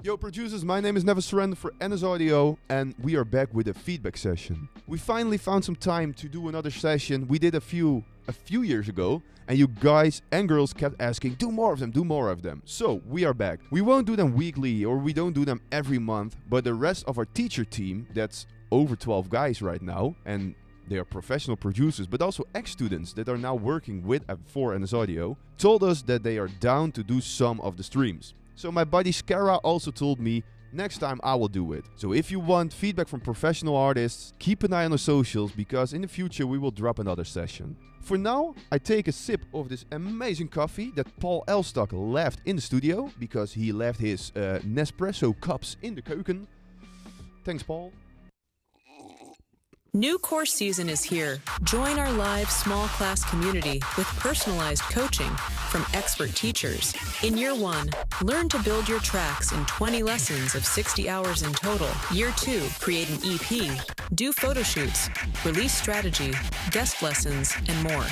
Yo producers, my name is Never Surrender for NS Audio and we are back with a feedback session. We finally found some time to do another session. We did a few years ago and you guys and girls kept asking, do more of them, do more of them. So we are back. We won't do them weekly or we don't do them every month, but the rest of our teacher team, that's over 12 guys right now, and they are professional producers, but also ex-students that are now working with for NS Audio, told us that they are down to do some of the streams. So my buddy Skara also told me, next time I will do it. So if you want feedback from professional artists, keep an eye on the socials, because in the future we will drop another session. For now, I take a sip of this amazing coffee that Paul Elstock left in the studio, because he left his Nespresso cups in the keuken. Thanks, Paul. New course season is here. Join our live small class community with personalized coaching from expert teachers. In year 1, learn to build your tracks in 20 lessons of 60 hours in total. Year 2, create an EP, do photo shoots, release strategy, guest lessons, and more.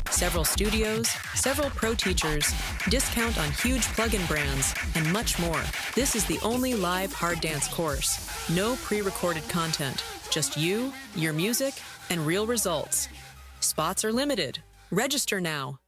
Several studios, several pro teachers, discount on huge plugin brands, and much more. This is the only live hard dance course. No pre-recorded content. Just you, your music, and real results. Spots are limited. Register now.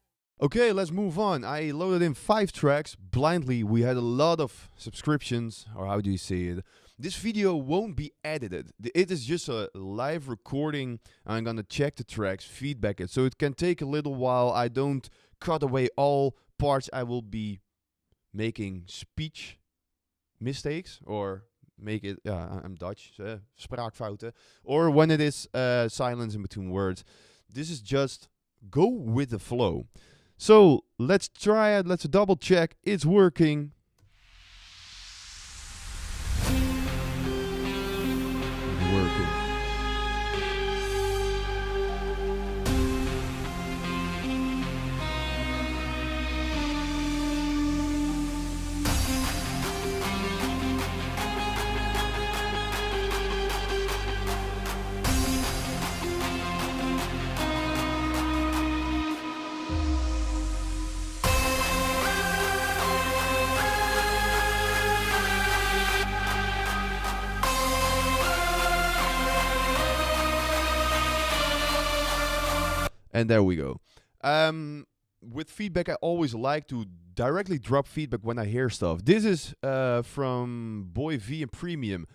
Okay, let's move on. I loaded in 5 tracks blindly. We had a lot of subscriptions, or how do you say it? This video won't be edited. It is just a live recording. I'm gonna check the tracks, feedback it. So it can take a little while. I don't cut away all parts. I will be making speech mistakes, or make it, I'm Dutch, spraakfouten, or when it is silence in between words. This is just go with the flow. So let's try it, let's double check it's working. Working. And there we go. With feedback, I always like to directly drop feedback when I hear stuff. This is from Boy V and Premium.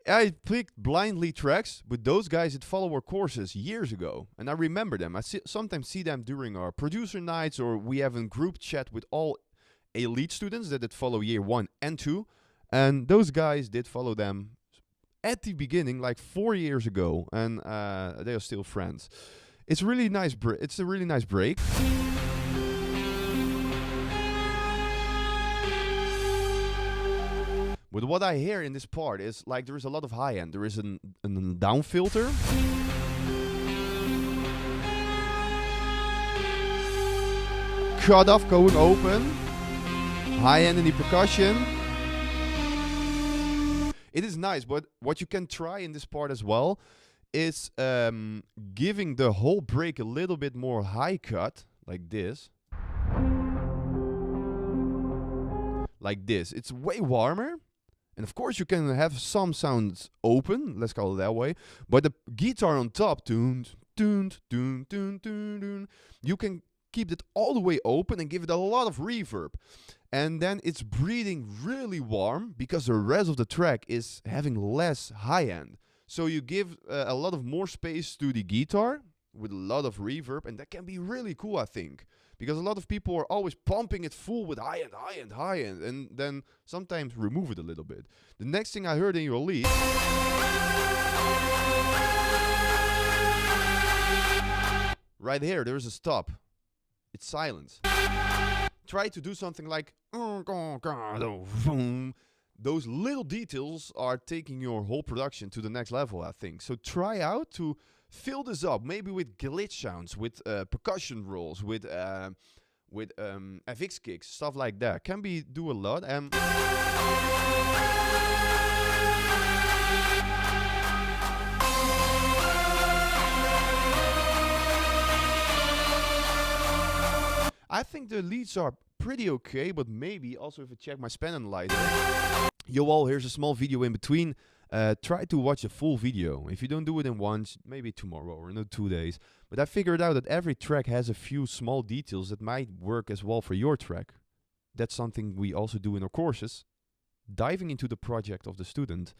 I picked blindly tracks, but those guys that follow our courses years ago. And I remember them. I sometimes see them during our producer nights, or we have a group chat with all elite students that did follow year 1 and 2. And those guys did follow them at the beginning, like 4 years ago. And they are still friends. It's really nice. It's a really nice break. But what I hear in this part is like there is a lot of high end. There is a down filter. Cut off going open. High end in the percussion. It is nice, but what you can try in this part as well is giving the whole break a little bit more high cut, like this. Like this. It's way warmer. And of course you can have some sounds open, let's call it that way. But the guitar on top, you can keep it all the way open and give it a lot of reverb. And then it's breathing really warm because the rest of the track is having less high end. So you give a lot of more space to the guitar with a lot of reverb, and that can be really cool, I think. Because a lot of people are always pumping it full with high end, high end, high end, and then sometimes remove it a little bit. The next thing I heard in your lead, right here, there is a stop. It's silence. Try to do something like those little details are taking your whole production to the next level, I think. So try out to fill this up, maybe with glitch sounds, with percussion rolls, with FX kicks, stuff like that. Can be do a lot. I think the leads are pretty okay, but maybe also if I check my span analyzer, Yo, all, here's a small video in between. Try to watch a full video. If you don't do it in once, maybe tomorrow or in 2 days. But I figured out that every track has a few small details that might work as well for your track. That's something we also do in our courses. Diving into the project of the student,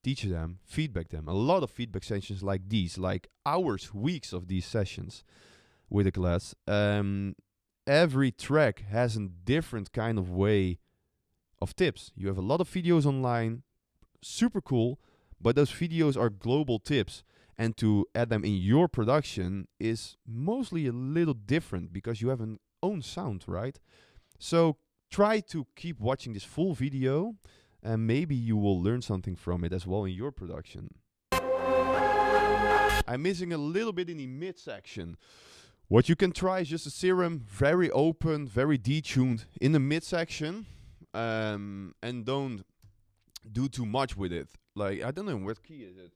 teach them, feedback them. A lot of feedback sessions like these, like hours, weeks of these sessions with a class. Every track has a different kind of way of tips. You have a lot of videos online, super cool, but those videos are global tips. And to add them in your production is mostly a little different because you have an own sound, right? So try to keep watching this full video and maybe you will learn something from it as well in your production. I'm missing a little bit in the mid section. What you can try is just a serum, very open, very detuned in the mid section, and don't do too much with it. Like, I don't know, what key is it?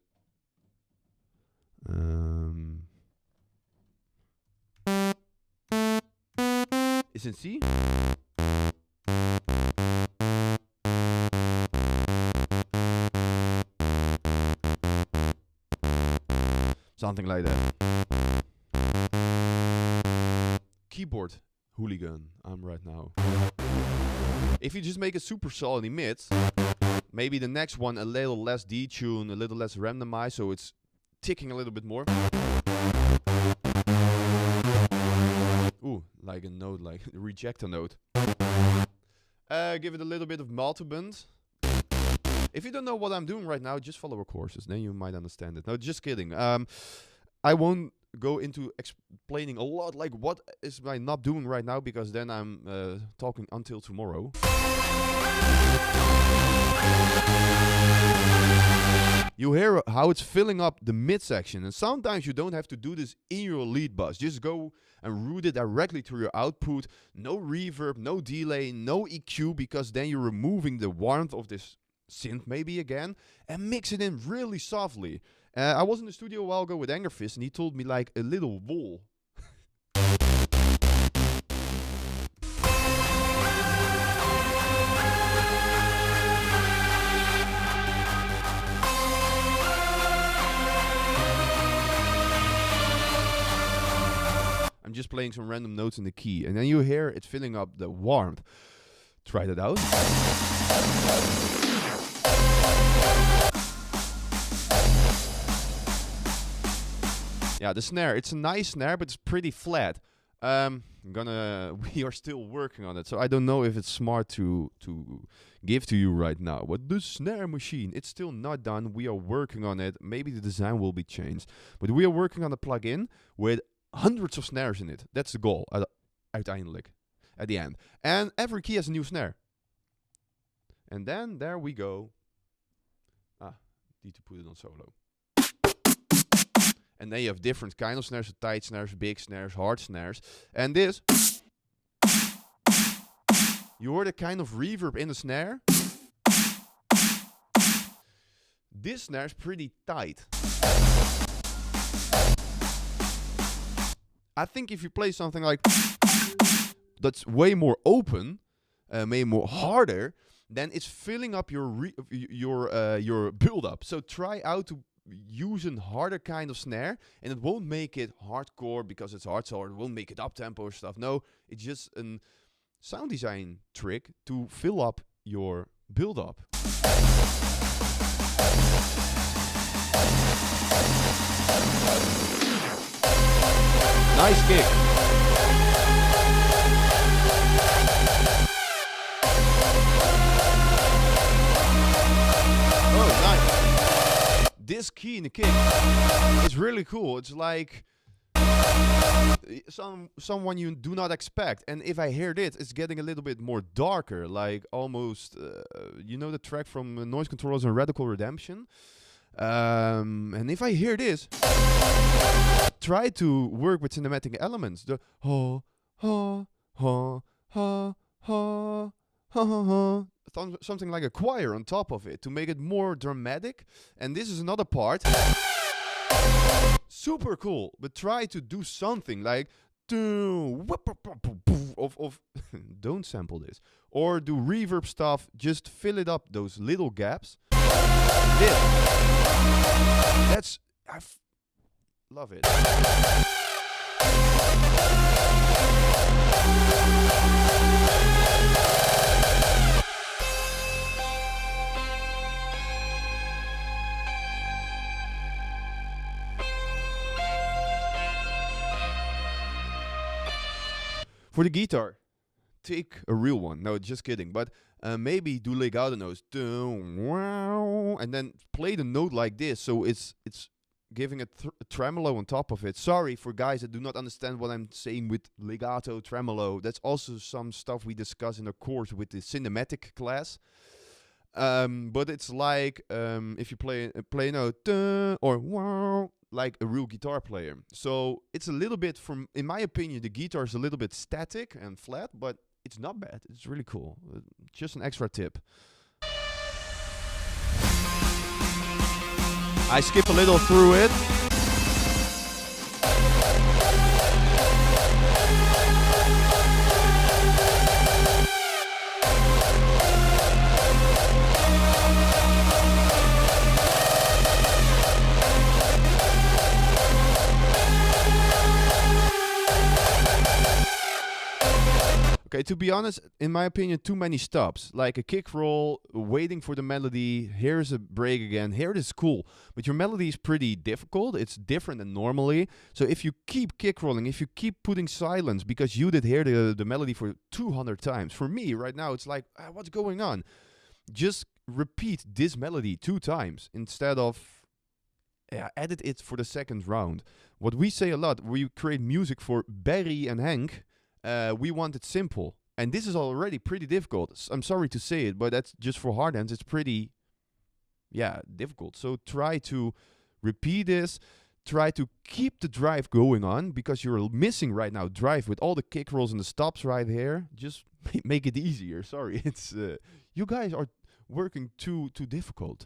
Is it C? Something like that. Keyboard hooligan, I'm right now. If you just make a super solid mid, maybe the next one a little less detune, a little less randomized, so it's ticking a little bit more. Ooh, like a note, like reject a note. Give it a little bit of multiband. If you don't know what I'm doing right now, just follow our courses, then you might understand it. No, just kidding. I won't go into explaining a lot, like what is I not doing right now, because then I'm talking until tomorrow. You hear how it's filling up the midsection, and sometimes you don't have to do this in your lead bus. Just go and route it directly to your output. No reverb, no delay, no EQ, because then you're removing the warmth of this synth maybe again, and mix it in really softly. I was in the studio a while ago with Angerfist, and he told me like a little wall. I'm just playing some random notes in the key, and then you hear it filling up the warmth. Try that out. Yeah, the snare, it's a nice snare, but it's pretty flat. We are still working on it, so I don't know if it's smart to give to you right now. But the snare machine, it's still not done. We are working on it. Maybe the design will be changed. But we are working on a plugin with hundreds of snares in it. That's the goal, uiteindelijk, at the end. And every key has a new snare. And then, there we go. Need to put it on solo. And then you have different kind of snares, tight snares, big snares, hard snares. And this, you hear the kind of reverb in the snare. This snare is pretty tight. I think if you play something like that's way more open, way more harder, then it's filling up your build-up. So try out to use a harder kind of snare, and it won't make it hardcore because it's hard, so it won't make it up-tempo or stuff. No, it's just a sound design trick to fill up your build-up. Nice kick. Oh, nice. This key in the kick is really cool. It's like someone you do not expect. And if I hear this, it's getting a little bit more darker, like almost, you know the track from Noise Controllers and Radical Redemption? And if I hear this, try to work with cinematic elements. The ha ha ha ha ha ha, something like a choir on top of it to make it more dramatic. And this is another part. Super cool, but try to do something like or of don't sample this, or do reverb stuff. Just fill it up, those little gaps. This, that's love it. For the guitar, take a real one. No, just kidding. But maybe do legato notes, and then play the note like this. So it's giving a tremolo on top of it. Sorry for guys that do not understand what I'm saying with legato, tremolo. That's also some stuff we discuss in a course with the cinematic class. But it's like if you play a note or wow, like a real guitar player. So it's a little bit in my opinion, the guitar is a little bit static and flat, but it's not bad. It's really cool. Just an extra tip. I skip a little through it. Okay, to be honest, in my opinion, too many stops. Like a kick roll, waiting for the melody, here's a break again, here it is cool. But your melody is pretty difficult, it's different than normally. So if you keep kick rolling, if you keep putting silence, because you did hear the melody for 200 times. For me, right now, it's like, what's going on? Just repeat this melody 2 times instead of edit it for the second round. What we say a lot, we create music for Barry and Henk. We want it simple, and this is already pretty difficult. I'm sorry to say it, but that's just for hard hands. It's pretty, difficult. So try to repeat this. Try to keep the drive going on, because you're missing right now drive with all the kick rolls and the stops right here. Just make it easier. Sorry, it's you guys are working too difficult.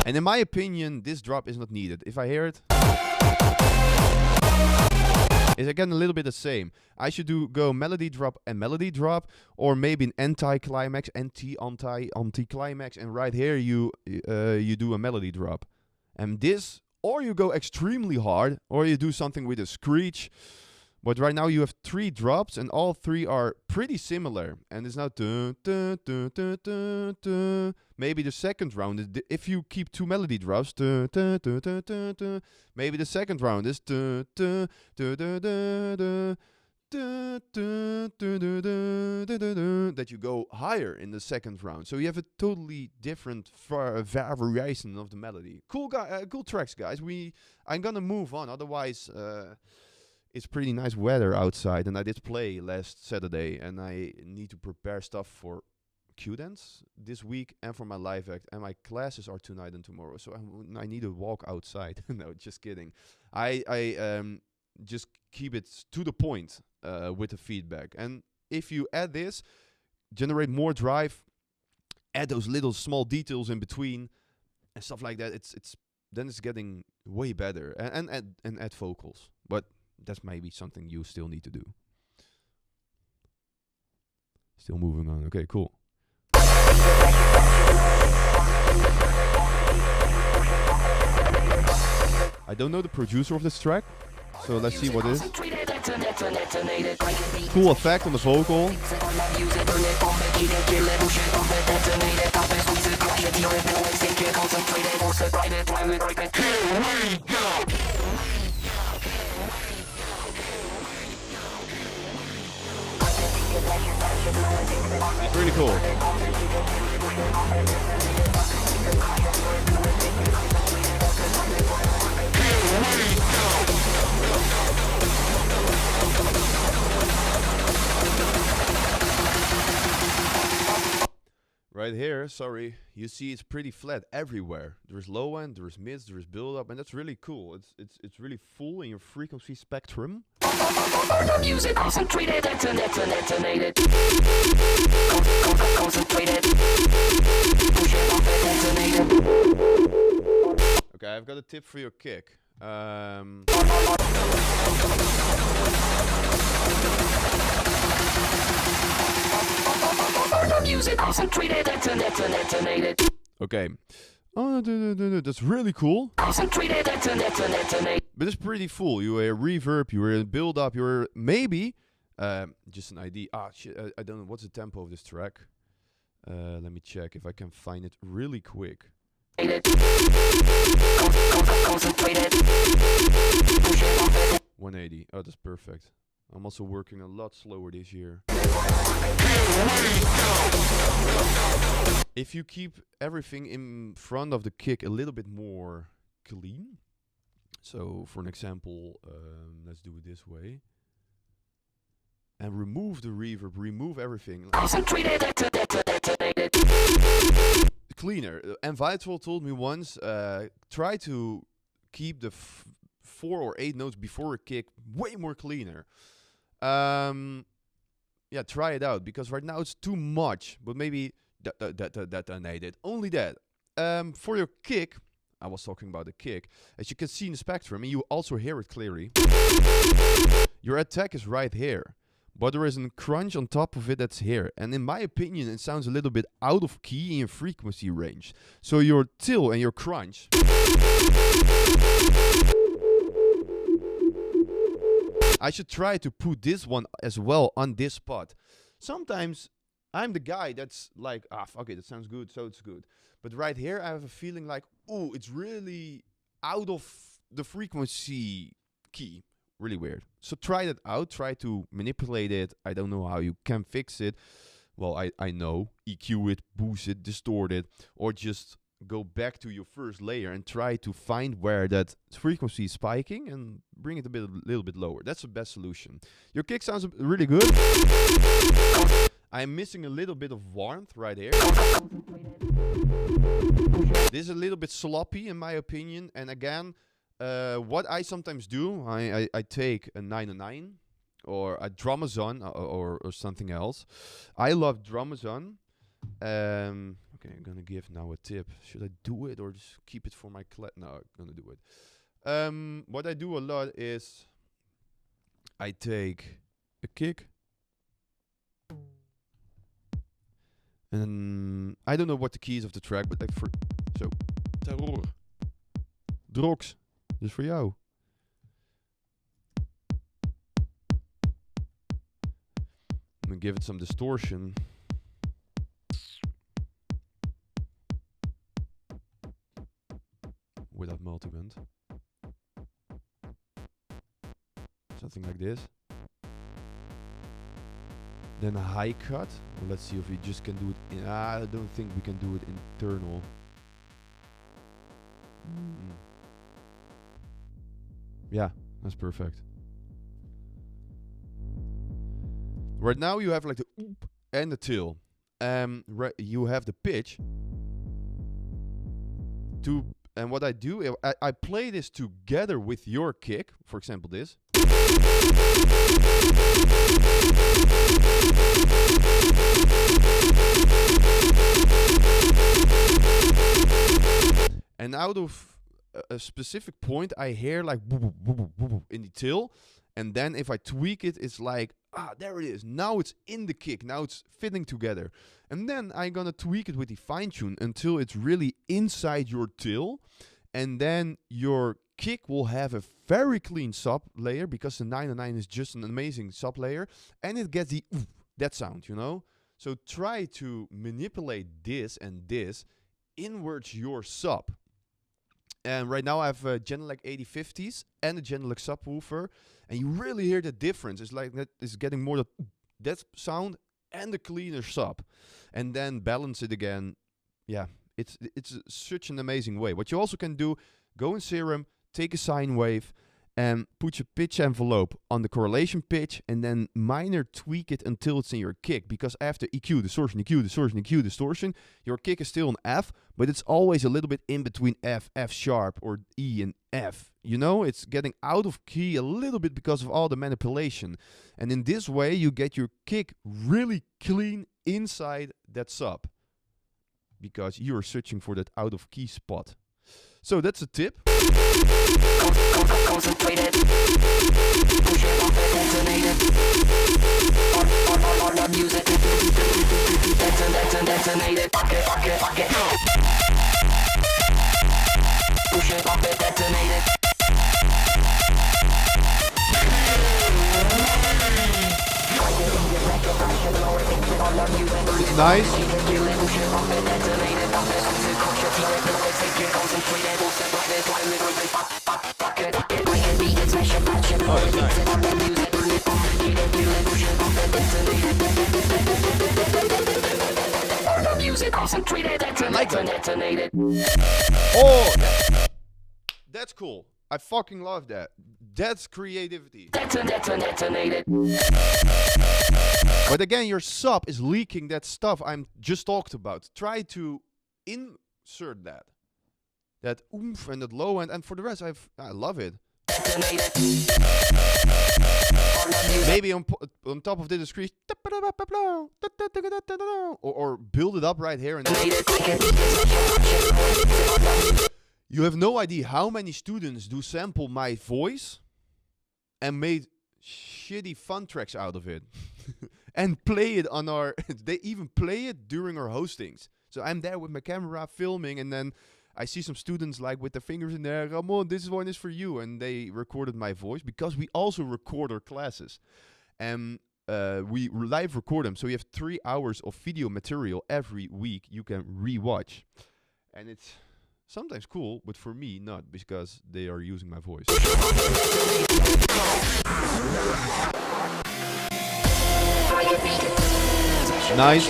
And in my opinion, this drop is not needed. If I hear it, it's again a little bit the same. I should go melody drop and melody drop, or maybe an anti-climax, anti-climax, and right here you do a melody drop. And this, or you go extremely hard, or you do something with a screech. But right now you have 3 drops, and all 3 are pretty similar. And it's now maybe the second round, if you keep 2 melody drops, maybe the second round is that you go higher in the second round. So you have a totally different variation of the melody. Cool tracks, guys. I'm gonna move on, otherwise it's pretty nice weather outside, and I did play last Saturday, and I need to prepare stuff for Q-Dance this week and for my live act, and my classes are tonight and tomorrow, so I need to walk outside. No, just kidding. I just keep it to the point with the feedback, and if you add this, generate more drive, add those little small details in between and stuff like that, then it's getting way better, and add vocals, but that's maybe something you still need to do. Still moving on. Okay, cool. I don't know the producer of this track, so let's see what it is. Cool effect on the vocal. It's really cool. Right here, sorry, you see it's pretty flat everywhere. There's low end, there's mids, there's build up, and that's really cool. It's really full in your frequency spectrum. Music concentrated, detonated. Concentrated. Okay, I've got a tip for your kick. Music concentrated and detonated. Okay. Oh, that's really cool. Concentrated and detonated. But it's pretty full. You hear reverb, you hear build up, you hear maybe just an idea. Ah, shit, I don't know. What's the tempo of this track? Let me check if I can find it really quick. Concentrated. 180. Oh, that's perfect. I'm also working a lot slower this year. If you keep everything in front of the kick a little bit more clean. So, for an example, let's do it this way. And remove the reverb, remove everything. Concentrated and detonated. Cleaner. And Vital told me once, try to keep the 4 or 8 notes before a kick way more cleaner. Yeah, try it out, because right now it's too much, but maybe detonated. Only that. For your kick, I was talking about the kick, as you can see in the spectrum, and you also hear it clearly, your attack is right here, but there is a crunch on top of it that's here, and in my opinion it sounds a little bit out of key in your frequency range. So your till and your crunch I should try to put this one as well on this spot. Sometimes I'm the guy that's like, fuck it, that sounds good, so it's good. But right here, I have a feeling like, ooh, it's really out of the frequency key. Really weird. So try that out. Try to manipulate it. I don't know how you can fix it. Well, I know. EQ it, boost it, distort it, or just go back to your first layer and try to find where that frequency is spiking and bring it a little bit lower. That's the best solution. Your kick sounds really good. I'm missing a little bit of warmth right here. This is a little bit sloppy in my opinion. And again, what I sometimes do, I take a 909 or a Dramazon or something else. I love Dramazon. Okay, I'm gonna give now a tip. Should I do it or just keep it for my No, I'm gonna do it. What I do a lot is I take a kick, and I don't know what the key is of the track, but like terror, Drox, dus voor jou. I'm gonna give it some distortion. Without multiband. Something like this. Then a high cut. Well, let's see if we just can do it in... I don't think we can do it internal. Yeah, that's perfect. Right now you have like the oop and the till. You have the pitch. And what I do, I play this together with your kick. For example, this. And out of a specific point, I hear like in the till. And then if I tweak it, it's like, there it is. Now it's in the kick. Now it's fitting together. And then I'm going to tweak it with the fine tune until it's really inside your till. And then your kick will have a very clean sub layer, because the 909 is just an amazing sub layer. And it gets the that sound, you know? So try to manipulate this and this inwards your sub. And right now I have a Genelec 8050s and a Genelec subwoofer. And you really hear the difference. It's like it's getting more that sound and the cleaner sub. And then balance it again. Yeah, it's such an amazing way. What you also can do, go in Serum, take a sine wave, and put your pitch envelope on the correlation pitch, and then minor tweak it until it's in your kick. Because after EQ, distortion, EQ, distortion, EQ, distortion, your kick is still an F, but it's always a little bit in between F, F sharp, or E and F. You know, it's getting out of key a little bit because of all the manipulation. And in this way, you get your kick really clean inside that sub, because you're searching for that out of key spot. So that's a tip. Concentrated. Push it up and detonate it. On the music. Detonate it. Fuck it. Push it up and detonate it. It's nice. Oh, that's nice. I like that. Detonated. Oh, that's cool. I fucking love that. That's creativity. Detonated. But again, your sub is leaking that stuff I'm just talked about. Try to insert that. That oomph and that low end. And for the rest, I love it. Maybe on top of this screech. Or build it up right here. And you have no idea how many students do sample my voice and made shitty fun tracks out of it. And play it on our... They even play it during our hostings. So I'm there with my camera filming, and then I see some students like with their fingers in there. Ramon, this one is for you. And they recorded my voice because we also record our classes. And we live record them. So you have 3 hours of video material every week you can re-watch. And it's sometimes cool, but for me not, because they are using my voice. Nice.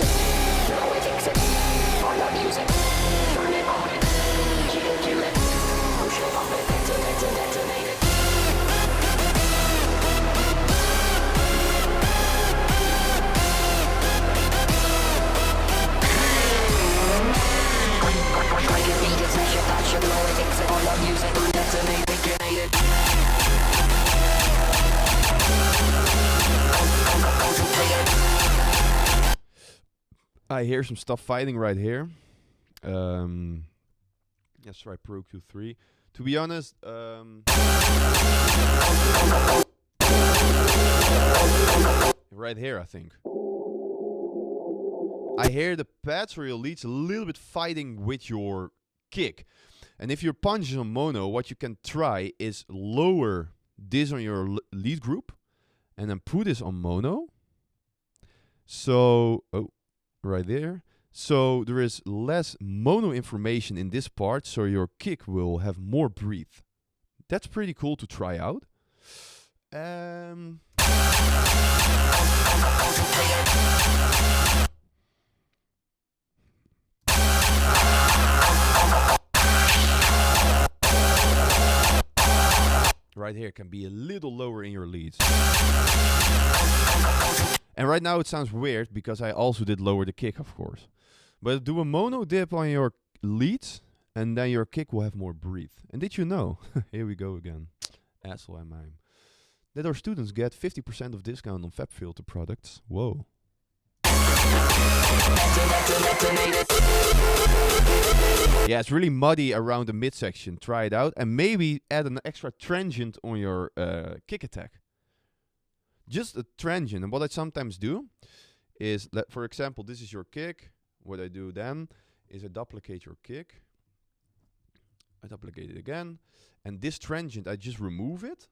I hear some stuff fighting right here. Let's try Pro Q3. To be honest, right here, I think. I hear the pads or your leads a little bit fighting with your kick. And if your punch is on mono, what you can try is lower this on your lead group and then put this on mono. So, right there. So there is less mono information in this part, so your kick will have more breathe. That's pretty cool to try out. Right here can be a little lower in your leads. And right now it sounds weird because I also did lower the kick, of course. But do a mono dip on your leads and then your kick will have more breathe. And did you know, here we go again, asshole am I, that our students get 50% of discount on FabFilter products? Whoa. Yeah, it's really muddy around the midsection. Try it out and maybe add an extra transient on your kick attack. Just a transient. And what I sometimes do is, for example, this is your kick. What I do then is I duplicate your kick. I duplicate it again. And this transient, I just remove it.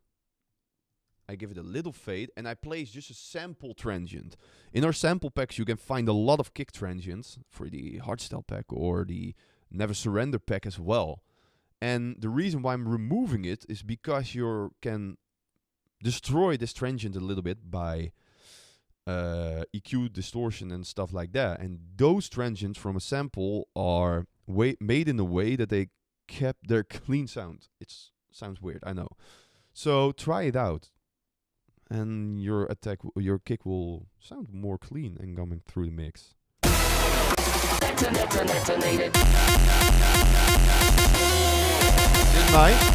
I give it a little fade. And I place just a sample transient. In our sample packs, you can find a lot of kick transients for the hardstyle pack or the Never Surrender pack as well. And the reason why I'm removing it is because you can destroy this transient a little bit by EQ distortion and stuff like that. And those transients from a sample are made in a way that they kept their clean sound. It sounds weird, I know. So try it out. And your kick will sound more clean and coming through the mix. Detonated. This is nice.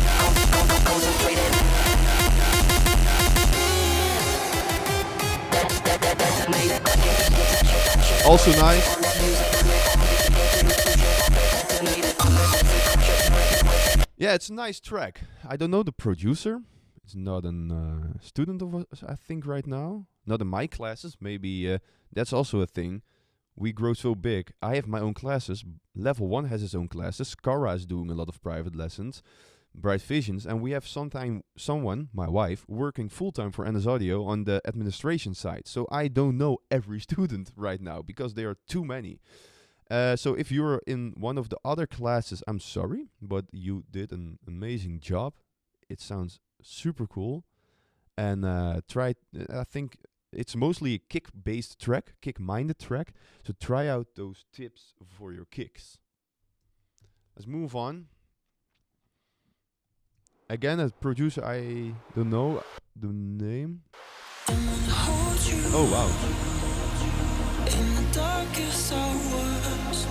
Also nice. Yeah, it's a nice track. I don't know the producer. It's not a student of us, I think, right now. Not in my classes. Maybe that's also a thing. We grow so big. I have my own classes. Level 1 has his own classes. Skara is doing a lot of private lessons. Bright Visions. And we have someone, my wife, working full-time for NS Audio on the administration side. So I don't know every student right now because there are too many. So if you're in one of the other classes, I'm sorry, but you did an amazing job. It sounds super cool. And I think it's mostly a kick-based track, kick-minded track. So try out those tips for your kicks. Let's move on. Again, as producer, I don't know the name. Oh, wow. In the darkest hours,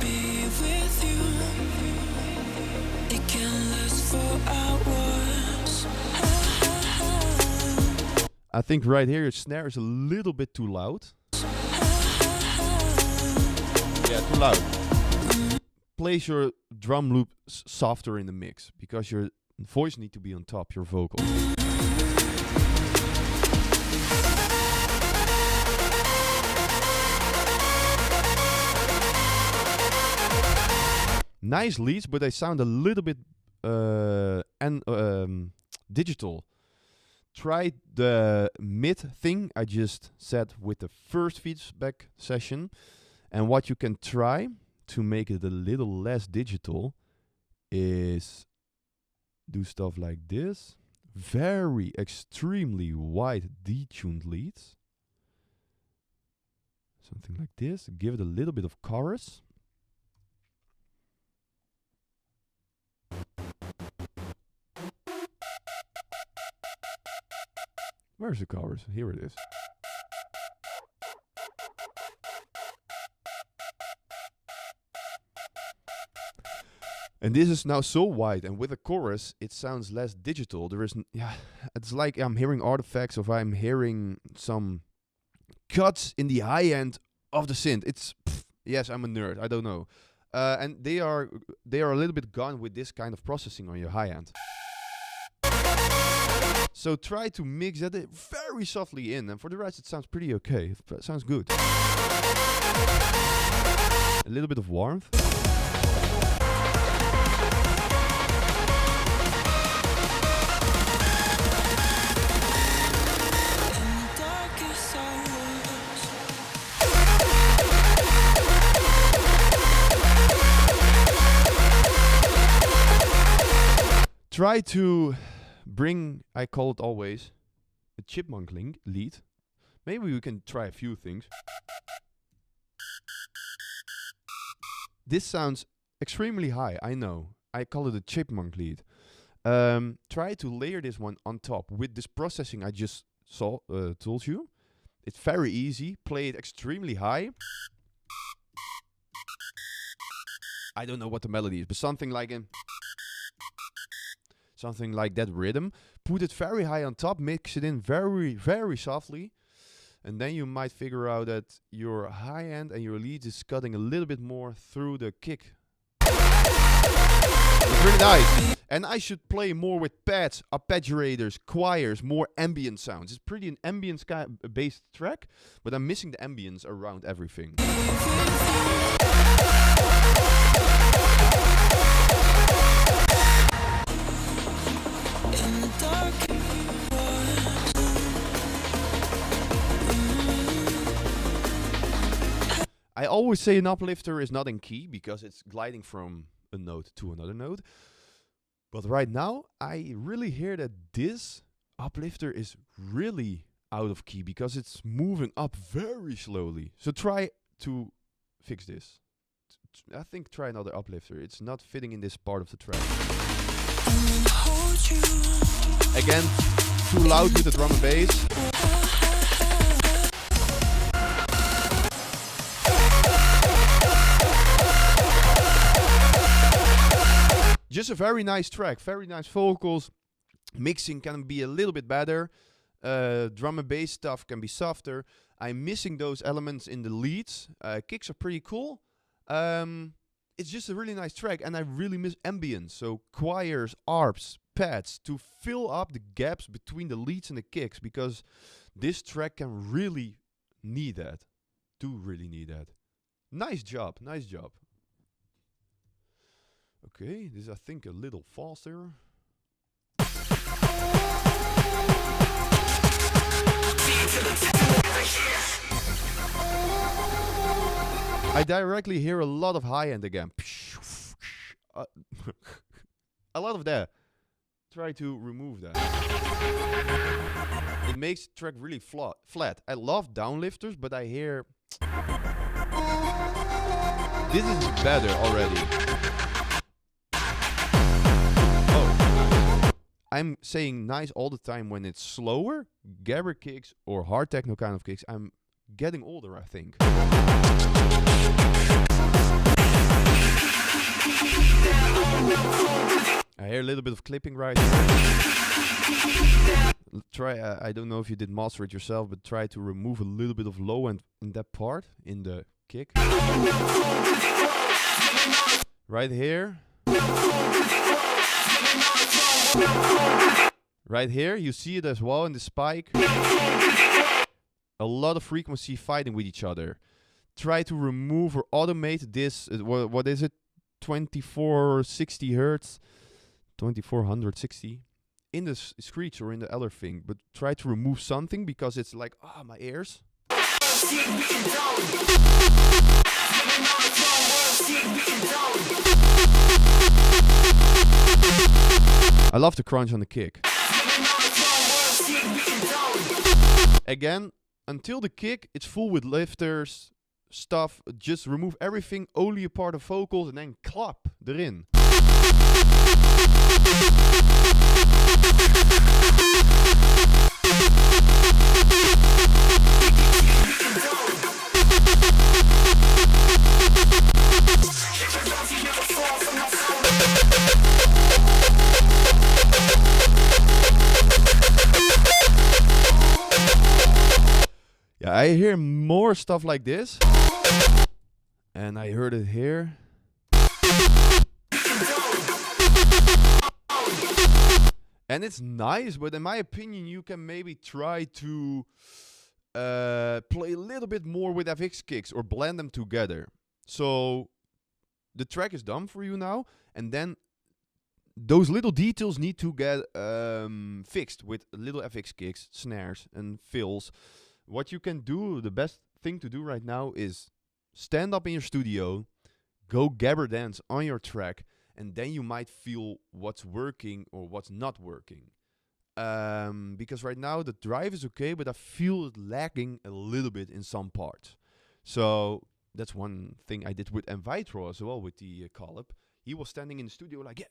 be with you. It can last for hours. I think right here your snare is a little bit too loud. Yeah, too loud. Place your drum loop softer in the mix because your voice needs to be on top, your vocal. Nice leads, but they sound a little bit digital. Try the mid thing I just said with the first feedback session. And what you can try to make it a little less digital is do stuff like this. Very extremely wide detuned leads. Something like this. Give it a little bit of chorus. Where's the chorus? Here it is. And this is now so wide, and with a chorus, it sounds less digital. There is, it's like I'm hearing artifacts, or I'm hearing some cuts in the high end of the synth. It's, yes, I'm a nerd. I don't know, and they are a little bit gone with this kind of processing on your high end. So try to mix that very softly in, and for the rest, it sounds pretty okay. It sounds good. A little bit of warmth. Try to bring, I call it always, a chipmunk lead. Maybe we can try a few things. This sounds extremely high, I know. I call it a chipmunk lead. Try to layer this one on top with this processing I just told you. It's very easy. Play it extremely high. I don't know what the melody is, but something like that rhythm. Put it very high on top, mix it in very, very softly, and then you might figure out that your high end and your lead is cutting a little bit more through the kick. It's really nice. And I should play more with pads, arpeggiators, choirs, more ambient sounds. It's pretty an ambience based track, but I'm missing the ambience around everything. I always say an uplifter is not in key because it's gliding from a note to another note. But right now, I really hear that this uplifter is really out of key because it's moving up very slowly. So try to fix this. I think try another uplifter. It's not fitting in this part of the track. Again, too loud with the drum and bass. Just a very nice track, very nice vocals. Mixing can be a little bit better. Drum and bass stuff can be softer. I'm missing those elements in the leads. Kicks are pretty cool. it's just a really nice track, and I really miss ambience. So choirs, arps, pads to fill up the gaps between the leads and the kicks, because this track can really need that. Do really need that. Nice job, nice job. Okay, this is I think a little faster. I directly hear a lot of high end again. A lot of that. Try to remove that. It makes the track really flat. I love downlifters, but I hear... This is better already. Oh. I'm saying nice all the time when it's slower, gabber kicks or hard techno kind of kicks. I'm getting older, I think. I hear a little bit of clipping right here. Try, I don't know if you did master it yourself, but try to remove a little bit of low end in that part, in the kick. Right here. Right here, you see it as well in the spike. A lot of frequency fighting with each other. Try to remove or automate this. What is it? 2460 hertz, 2460 in the screech or in the other thing. But try to remove something because it's like, my ears. I love the crunch on the kick. Again, until the kick, it's full with lifters, stuff. Just remove everything, only a part of vocals, and then klap erin. Yeah, I hear more stuff like this. And I heard it here. And it's nice, but in my opinion, you can maybe try to play a little bit more with FX kicks or blend them together. So the track is done for you now, and then those little details need to get fixed with little FX kicks, snares, and fills. What you can do, the best thing to do right now is stand up in your studio, go gabber dance on your track, and then you might feel what's working or what's not working. Because right now the drive is okay, but I feel it lagging a little bit in some parts. So that's one thing I did with Envitro as well, with the collab. He was standing in the studio like,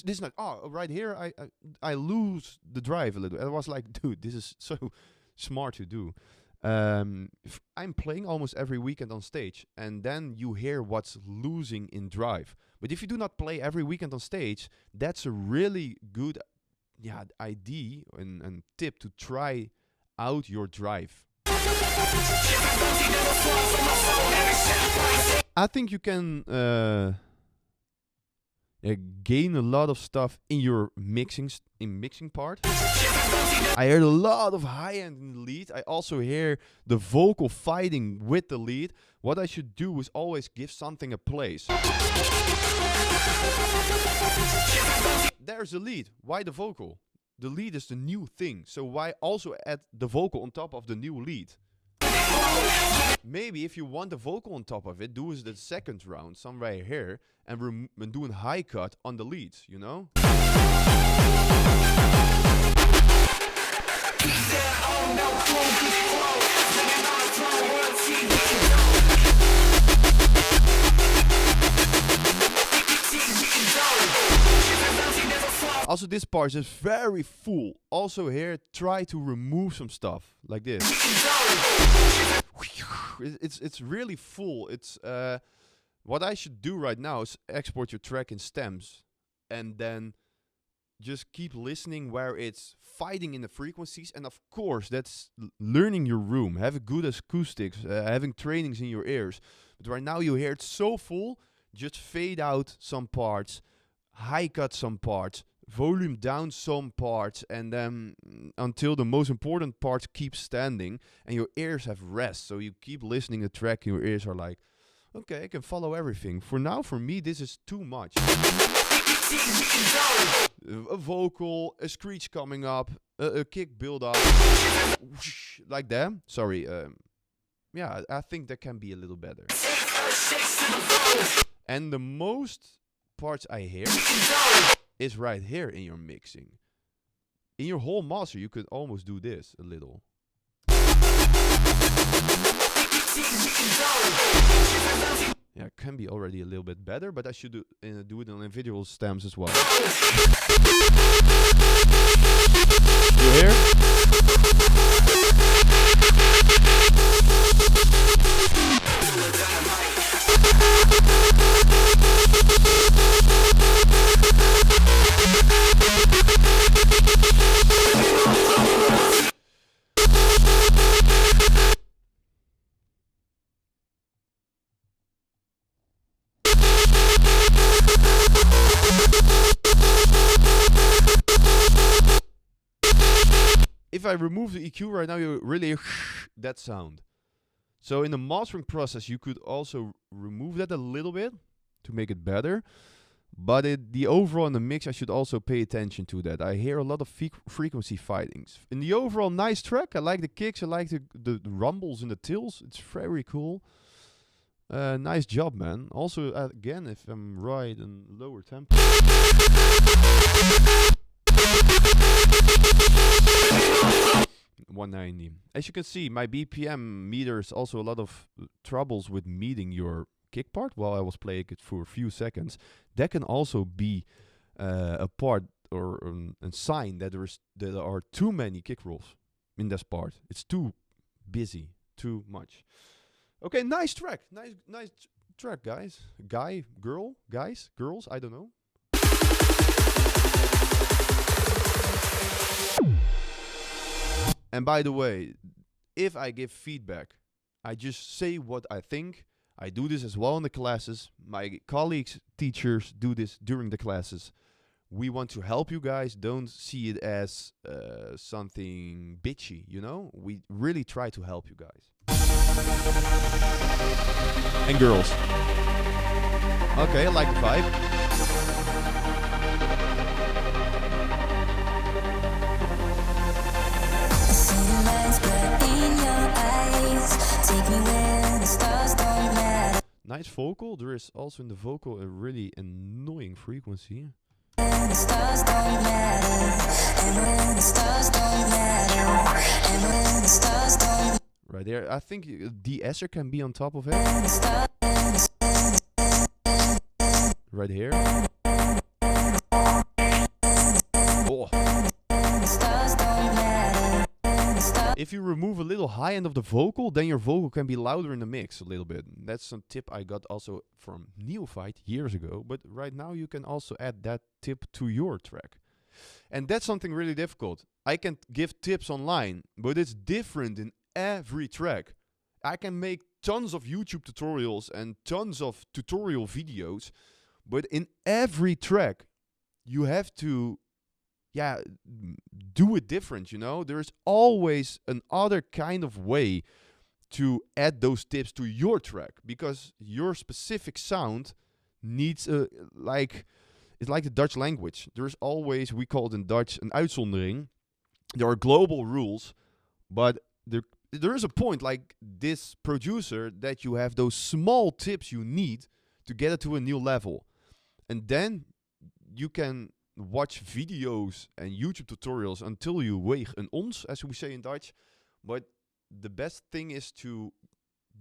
this night, right here, I lose the drive a little. I was like, dude, this is so smart to do. I'm playing almost every weekend on stage, and then you hear what's losing in drive. But if you do not play every weekend on stage, that's a really good idea and tip to try out your drive. I think you can gain a lot of stuff in your mixing part. I heard a lot of high end in the lead. I also hear the vocal fighting with the lead. What I should do is always give something a place. There's the lead. Why the vocal? The lead is the new thing. So why also add the vocal on top of the new lead? Maybe if you want the vocal on top of it, do the second round somewhere here and do a high cut on the leads, you know? Also, this part is very full. Also here, try to remove some stuff like this. It's really full. It's what I should do right now is export your track in stems, and then just keep listening where it's fighting in the frequencies. And of course, that's learning your room, having good acoustics, having trainings in your ears. But right now you hear it so full just fade out some parts, high cut some parts, volume down some parts, and then until the most important parts keep standing and your ears have rest. So you keep listening to the track and your ears are like, okay, I can follow everything. For now, for me, this is too much. A vocal, a screech coming up, a kick build up, whoosh, like that. Sorry, yeah, I think that can be a little better. And the most parts I hear is right here in your mixing. In your whole master, you could almost do this a little. Yeah, it can be already a little bit better, but I should do it on individual stems as well. You hear? If I remove the EQ right now, you really hear that sound. So in the mastering process, you could also remove that a little bit to make it better. But the overall in the mix, I should also pay attention to that. I hear a lot of frequency fightings. In the overall nice track, I like the kicks, I like the rumbles in the tills. It's very cool. Nice job, man. Also, again, if I'm right, in lower tempo. 190. As you can see, my BPM meter is also a lot of troubles with meeting your kick part while I was playing it for a few seconds. That can also be a part or a sign that there are too many kick rolls in this part. It's too busy, too much. Okay, nice track. Nice track, guys. Girls, I don't know. And by the way, if I give feedback, I just say what I think. I do this as well in the classes. My colleagues, teachers do this during the classes. We want to help you guys. Don't see it as something bitchy, you know? We really try to help you guys. And girls. Okay, I like the vibe. Nice vocal. There is also in the vocal a really annoying frequency. Right there. I think de-esser can be on top of it. Right here. Oh. If you remove a little high end of the vocal, then your vocal can be louder in the mix a little bit. That's some tip I got also from Neophyte years ago. But right now you can also add that tip to your track. And that's something really difficult. I can give tips online, but it's different in every track. I can make tons of YouTube tutorials and tons of tutorial videos, but in every track you have to do it different, you know? There's always another kind of way to add those tips to your track, because your specific sound needs it's like the Dutch language. There's always, we call it in Dutch, an uitzondering. There are global rules, but there is a point, like this producer, that you have those small tips you need to get it to a new level. And then you can watch videos and YouTube tutorials until you weeg een ons, as we say in Dutch. But the best thing is to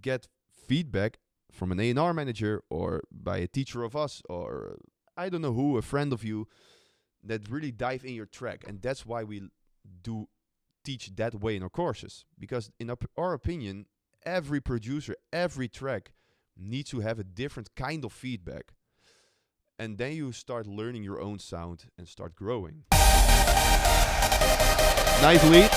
get feedback from an A&R manager or by a teacher of us, or I don't know who, a friend of you, that really dive in your track. And that's why we do teach that way in our courses. Because in our opinion, every producer, every track needs to have a different kind of feedback. And then you start learning your own sound and start growing. Nice lead.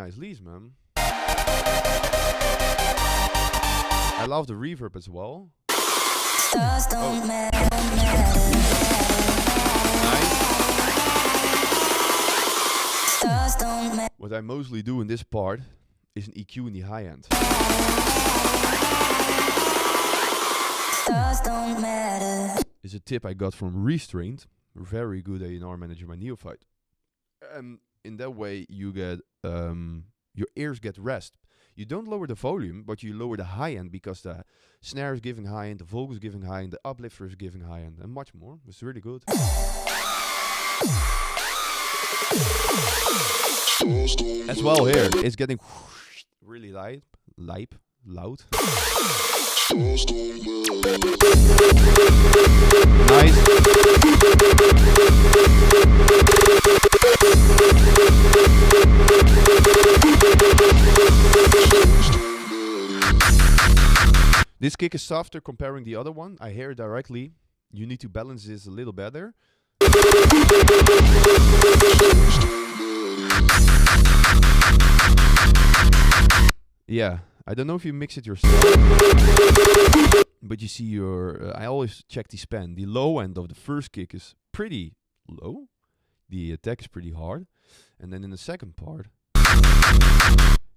nice leads, man. I love the reverb as well. Stars don't matter. Nice. Stars don't matter. What I mostly do in this part is an EQ in the high end. Stars don't matter. It's a tip I got from Restrained, very good A&R manager by Neophyte. In that way, you get your ears get rest. You don't lower the volume, but you lower the high end because the snare is giving high end, the vocal is giving high end, the uplifter is giving high end, and much more. It's really good. As well here, it's getting really loud. Nice. This kick is softer comparing the other one. I hear it directly. You need to balance this a little better. Yeah, I don't know if you mix it yourself, but you see your, I always check the span. The low end of the first kick is pretty low. The attack is pretty hard. And then in the second part,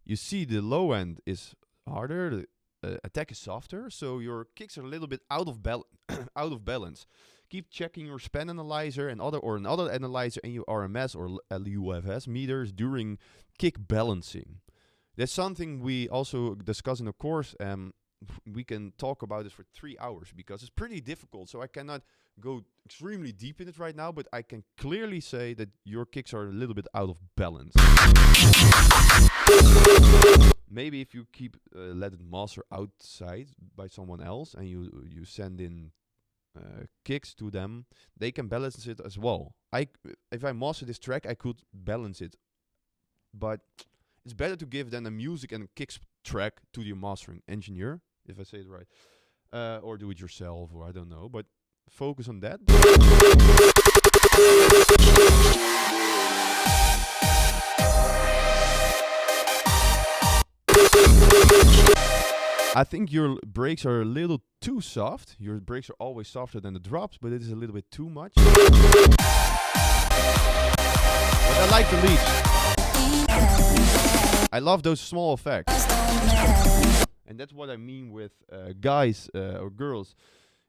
you see the low end is harder, the attack is softer, so your kicks are a little bit out of balance. Keep checking your span analyzer and another analyzer and your RMS or LUFS meters during kick balancing. That's something we also discuss in the course. We can talk about this for 3 hours because it's pretty difficult. So I cannot go extremely deep in it right now, but I can clearly say that your kicks are a little bit out of balance. Maybe if you keep let it master outside by someone else and you send in kicks to them, they can balance it as well. If I master this track, I could balance it, but it's better to give than a music and a kicks track to your mastering engineer, if I say it right, or do it yourself, or I don't know, but focus on that. I think your brakes are a little too soft. Your brakes are always softer than the drops, but it is a little bit too much. But I like the leads. I love those small effects. And that's what I mean with guys or girls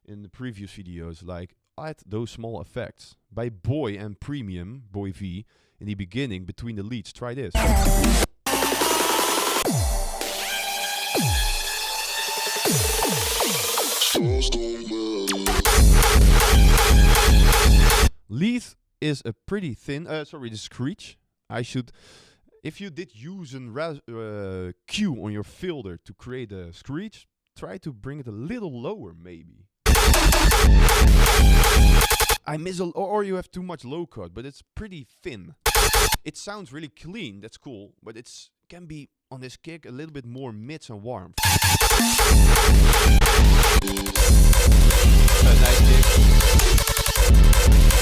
in the previous videos. Like, add those small effects. By Boy and Premium, Boy V, in the beginning, between the leads, try this. Lead is a pretty thin, the screech. If you did use a Q on your filter to create a screech, try to bring it a little lower maybe. Or you have too much low cut, but it's pretty thin. It sounds really clean, that's cool, but it can be on this kick a little bit more mids and warmth. Nice kick.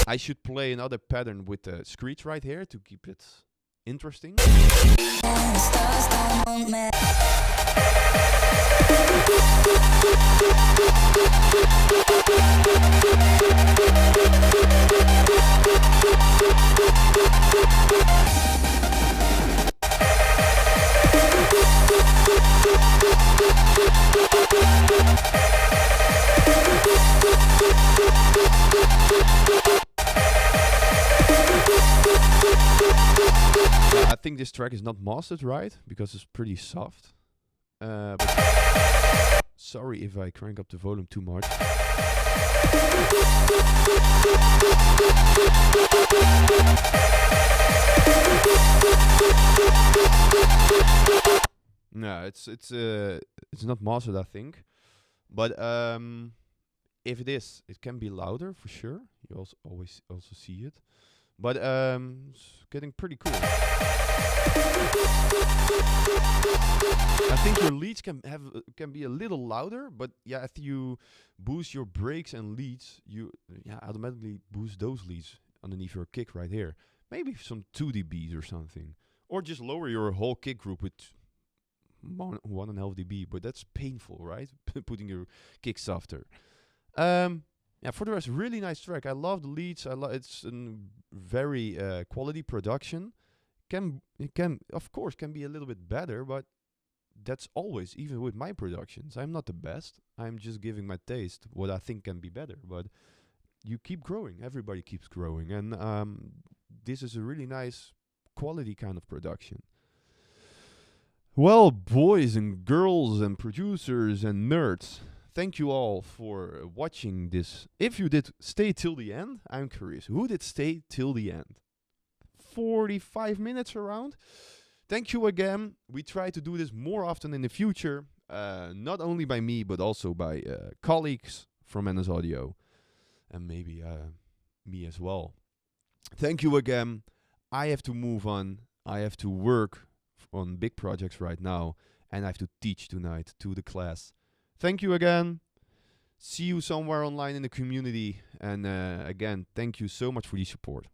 I should play another pattern with the screech right here to keep it interesting. I think this track is not mastered right because it's pretty soft. But sorry if I crank up the volume too much. No, it's not mastered, I think. But if it is, it can be louder for sure. You always see it. But it's getting pretty cool. I think your leads can be a little louder, but yeah, if you boost your brakes and leads, you automatically boost those leads underneath your kick right here. Maybe some 2 dBs or something, Or just lower your whole kick group with 1.5 dB, but that's painful, right? Putting your kick softer. Yeah, for the rest, really nice track. I love the leads. It's a very quality production. It can of course be a little bit better, but that's always, even with my productions. I'm not the best. I'm just giving my taste what I think can be better. But you keep growing. Everybody keeps growing, and this is a really nice quality kind of production. Well, boys and girls and producers and nerds, thank you all for watching this. If you did stay till the end, I'm curious, who did stay till the end? 45 minutes around? Thank you again. We try to do this more often in the future, not only by me, but also by colleagues from NS Audio, and maybe me as well. Thank you again. I have to move on. I have to work on big projects right now, and I have to teach tonight to the class. Thank you again. See you somewhere online in the community, and again, thank you so much for the support.